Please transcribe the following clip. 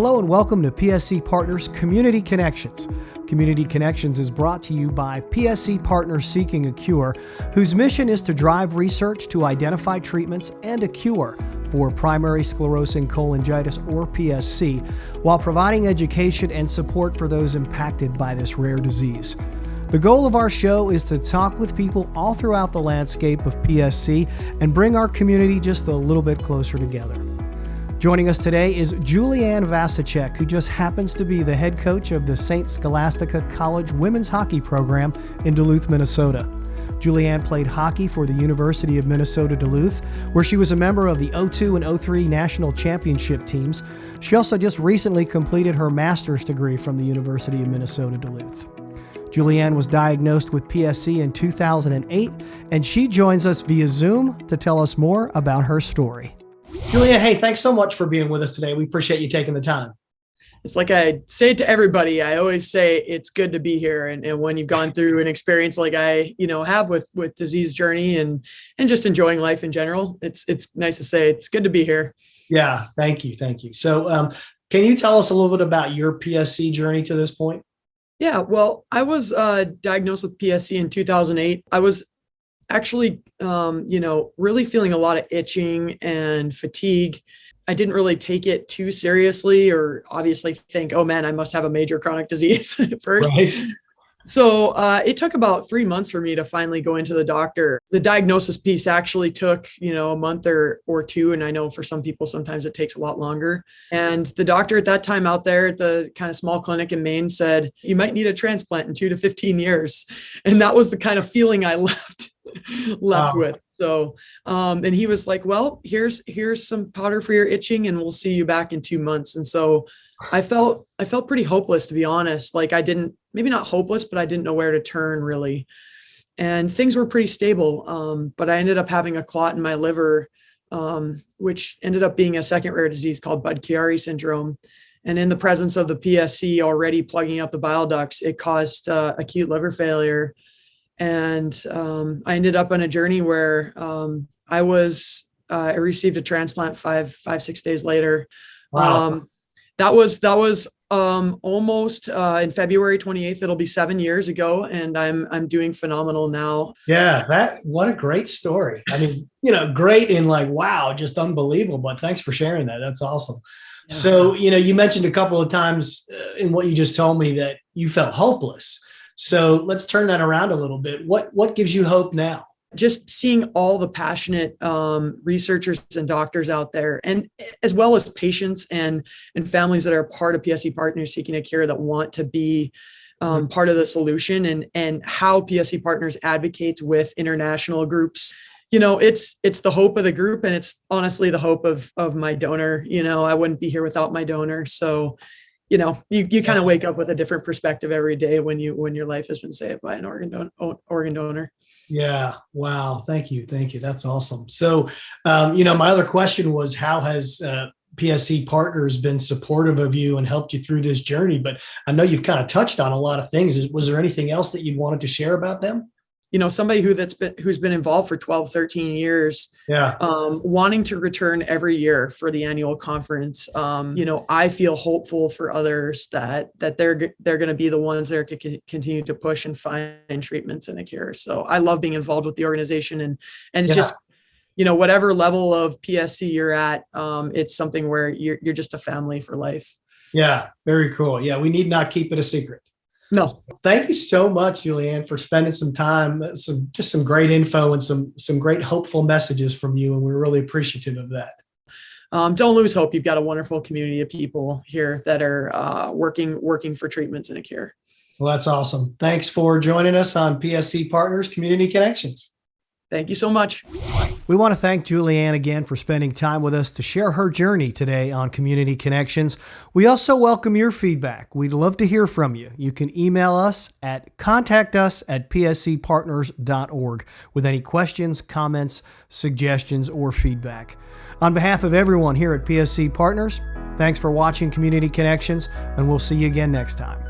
Hello and welcome to PSC Partners Community Connections. Community Connections is brought to you by PSC Partners Seeking a Cure, whose mission is to drive research to identify treatments and a cure for primary sclerosing cholangitis or PSC, while providing education and support for those impacted by this rare disease. The goal of our show is to talk with people all throughout the landscape of PSC and bring our community just a little bit closer together. Joining us today is Julianne Vasichek, who just happens to be the head coach of the St. Scholastica College women's hockey program in Duluth, Minnesota. Julianne played hockey for the University of Minnesota Duluth, where she was a member of the 02 and 03 national championship teams. She also just recently completed her master's degree from the University of Minnesota Duluth. Julianne was diagnosed with PSC in 2008, and she joins us via Zoom to tell us more about her story. Julianne, hey, thanks so much for being with us today. We appreciate you taking the time. It's like I say to everybody, I always say it's good to be here. And when you've gone through an experience like I, have with disease journey and just enjoying life in general, it's nice to say it's good to be here. Yeah, thank you. So can you tell us a little bit about your PSC journey to this point? Yeah, well, I was diagnosed with PSC in 2008. I was actually, really feeling a lot of itching and fatigue. I didn't really take it too seriously or obviously think, oh man, I must have a major chronic disease first. Right. So it took about 3 months for me to finally go into the doctor. The diagnosis piece actually took, a month or two. And I know for some people, sometimes it takes a lot longer. And the doctor at that time out there at the kind of small clinic in Maine said, you might need a transplant in 2 to 15 years. And that was the kind of feeling I left Wow. with. So, and he was like, well, here's some powder for your itching and we'll see you back in 2 months. And so I felt pretty hopeless, to be honest. Like maybe not hopeless, but I didn't know where to turn really. And things were pretty stable. But I ended up having a clot in my liver, which ended up being a second rare disease called Budd-Chiari syndrome. And in the presence of the PSC already plugging up the bile ducts, it caused acute liver failure. And I ended up on a journey where I received a transplant 6 days later. Wow. That was almost in February 28th. It'll be 7 years ago, and I'm doing phenomenal now. Yeah, what a great story. I mean, great in like, wow, just unbelievable. But thanks for sharing that. That's awesome. Yeah. So, you mentioned a couple of times in what you just told me that you felt hopeless. So let's turn that around a little bit. What gives you hope now? Just seeing all the passionate researchers and doctors out there, and as well as patients and families that are part of PSC Partners Seeking a Cure that want to be part of the solution, and how PSC Partners advocates with international groups. It's the hope of the group, and it's honestly the hope of my donor. I wouldn't be here without my donor. So you kind of wake up with a different perspective every day when your life has been saved by an organ donor. Yeah. Wow. Thank you. That's awesome. So, my other question was, how has PSC Partners been supportive of you and helped you through this journey? But I know you've kind of touched on a lot of things. Was there anything else that you wanted to share about them? Somebody who's been involved for 12, 13 years, wanting to return every year for the annual conference. I feel hopeful for others that they're going to be the ones that can continue to push and find treatments and a cure. So I love being involved with the organization, and it's just, whatever level of PSC you're at, it's something where you're just a family for life. Yeah. Very cool. Yeah. We need not keep it a secret. No. Thank you so much, Julianne, for spending some time, some great info and some great hopeful messages from you. And we're really appreciative of that. Don't lose hope. You've got a wonderful community of people here that are working for treatments and a cure. Well, that's awesome. Thanks for joining us on PSC Partners Community Connections. Thank you so much. We want to thank Julianne again for spending time with us to share her journey today on Community Connections. We also welcome your feedback. We'd love to hear from you. You can email us at contactus@pscpartners.org with any questions, comments, suggestions, or feedback. On behalf of everyone here at PSC Partners, thanks for watching Community Connections, and we'll see you again next time.